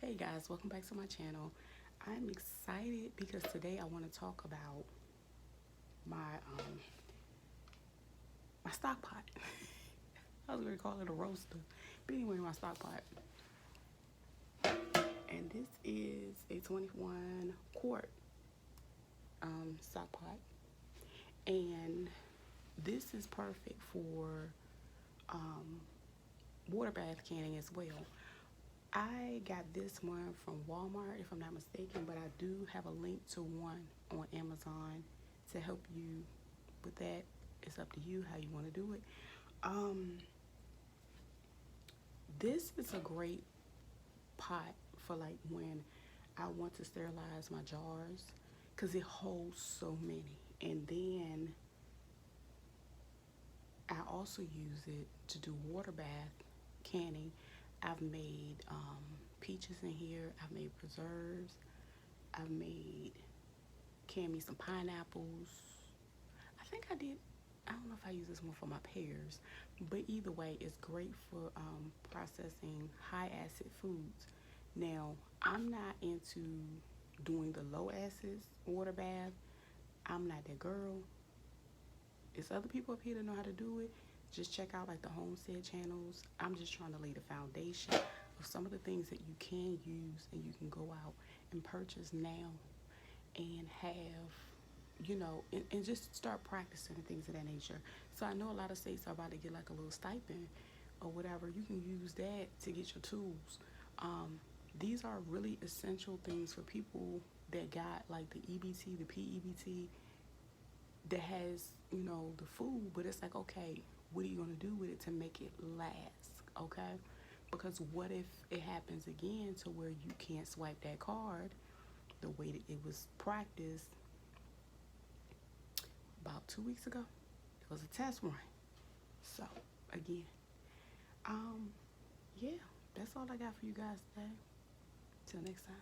Hey guys, welcome back to my channel. I'm excited because today I want to talk about my my stock pot. I was going to call it a roaster, but anyway, my stock pot. And this is a 21 quart stock pot, and this is perfect for water bath canning as well. I got this one from Walmart, if I'm not mistaken, but I do have a link to one on Amazon to help you with that. It's up to you how you want to do it. This is a great pot for like when I want to sterilize my jars because it holds so many. And then I also use it to do water bath canning. I've made peaches in here. I've made preserves. I've made canned me some pineapples. I think I did. I don't know if I use this one for my pears, but either way, it's great for processing high acid foods. Now, I'm not into doing the low acid water bath. I'm not that girl. It's other people up here that know how to do it. Just check out like the homestead channels. I'm just trying to lay the foundation of some of the things that you can use and you can go out and purchase now and have, and just start practicing and things of that nature. So I know a lot of states are about to get like a little stipend or whatever. You can use that to get your tools. These are really essential things for people that got like the EBT, the PEBT, that has, the food, but it's like, okay, what are you going to do with it to make it last, okay? Because what if it happens again to where you can't swipe that card the way that it was practiced about 2 weeks ago? It was a test run. So, again, yeah, that's all I got for you guys today. Till next time.